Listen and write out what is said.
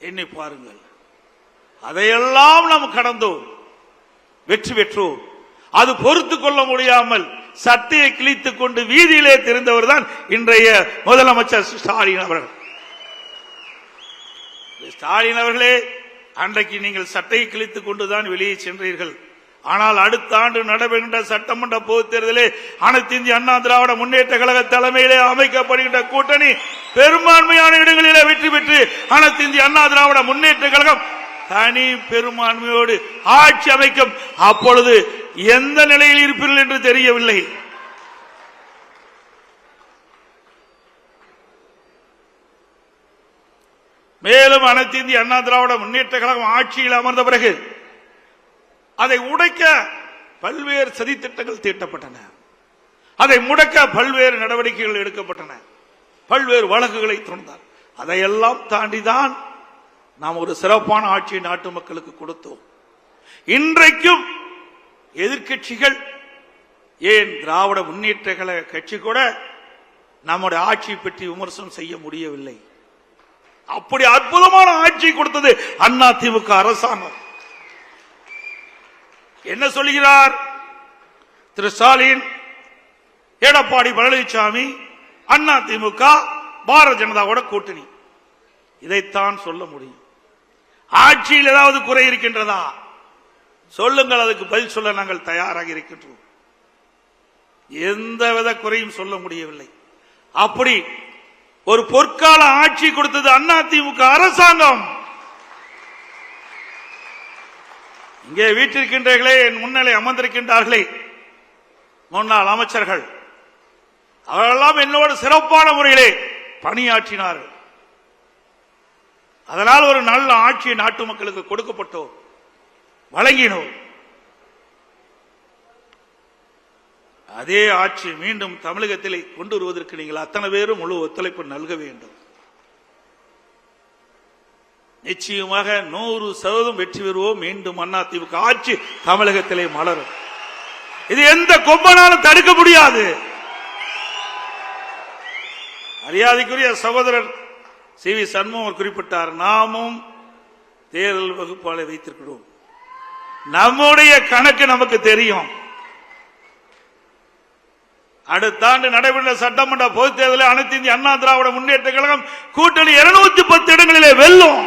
எண்ணி பாருங்கள். அதையெல்லாம் நாம் கடந்தோம், வெற்றி பெற்றோம். அது பொறுத்து கொள்ள முடியாமல் சட்டையை கிழித்துக் கொண்டு வீதியிலே தெரிந்தவர் தான் இன்றைய முதலமைச்சர் ஸ்டாலின் அவர்கள். ஸ்டாலின் அவர்களே, அன்றைக்கு நீங்கள் சட்டையை கிழித்துக் கொண்டுதான் வெளியே சென்றீர்கள். ஆனால் அடுத்த ஆண்டு நடைபெறுகின்ற சட்டமன்ற பொதுத் தேர்தலில் அனைத்து இந்திய அண்ணா திராவிட முன்னேற்ற கழக தலைமையிலே அமைக்கப்படுகின்ற கூட்டணி பெரும்பான்மையான இடங்களிலே வெற்றி பெற்று அனைத்து இந்திய அண்ணா திராவிட முன்னேற்ற கழகம் தனி பெரும்பான்மையோடு ஆட்சி அமைக்கும். அப்பொழுது எந்த நிலையில் இருப்பீர்கள் என்று தெரியவில்லை. மேலும் அனைத்து இந்திய அண்ணா திராவிட முன்னேற்ற கழகம் ஆட்சியில் அமர்ந்த பிறகு அதை உடைக்க பல்வேறு சதித்திட்டங்கள் தீட்டப்பட்டன. அதை முடக்க பல்வேறு நடவடிக்கைகள் எடுக்கப்பட்டன. பல்வேறு வழக்குகளை தொடர்ந்தார். அதையெல்லாம் தாண்டிதான் நாம் ஒரு சிறப்பான ஆட்சியை நாட்டு மக்களுக்கு கொடுத்தோம். இன்றைக்கும் எதிர்கட்சிகள், ஏன் திராவிட முன்னேற்ற கழக கட்சி கூட நம்முடைய ஆட்சியை பற்றி விமர்சனம் செய்ய முடியவில்லை. அப்படி அற்புதமான ஆட்சி கொடுத்தது அண்ணா திமுக அரசாங்கம். என்ன சொல்கிறார் திரு ஸ்டாலின்? எடப்பாடி பழனிசாமி, அண்ணா திமுக, பாரதிய ஜனதாவோட கூட்டணி. இதைத்தான் சொல்ல முடியும். ஆட்சியில் ஏதாவது குறை இருக்கின்றதா சொல்லுங்கள், அதுக்கு பதில் சொல்ல நாங்கள் தயாராக இருக்கின்றோம். எந்தவித குறையும் சொல்ல முடியவில்லை. அப்படி ஒரு பொற்கால ஆட்சி கொடுத்தது அண்ணா திமுக அரசாங்கம். இங்கே வீட்டிருக்கின்றீர்களே, என் முன்னிலை அமர்ந்திருக்கின்றார்களே முன்னாள் அமைச்சர்கள், அவரெல்லாம் என்னோடு சிறப்பான முறையிலே பணியாற்றினார்கள். அதனால் ஒரு நல்ல ஆட்சியை நாட்டு மக்களுக்கு கொடுக்கப்பட்டோம், வழங்கினோம். அதே ஆட்சி மீண்டும் தமிழகத்தில் கொண்டு வருவதற்கு நீங்கள் அத்தனை பேரும் முழு ஒத்துழைப்பு நல்க வேண்டும். நிச்சயமாக 100% வெற்றி பெறுவோம். மீண்டும் அதிமுக ஆட்சி தமிழகத்திலே மலரும். இது எந்த கொம்பனாலும் தடுக்க முடியாது. மரியாதைக்குரிய சகோதரர் சி.வி. சண்முகம் குறிப்பிட்டார், நாமும் தேர்தல் வகுப்பாளை வைத்திருக்கிறோம். நம்முடைய கணக்கு நமக்கு தெரியும். அடுத்த ஆண்டு நடைபெற்ற சட்டமன்ற பொதுத் தேர்தலில் அனைத்து இந்திய அண்ணா திராவிட முன்னேற்ற கழகம் கூட்டணி 210 இடங்களிலே வெல்லும்.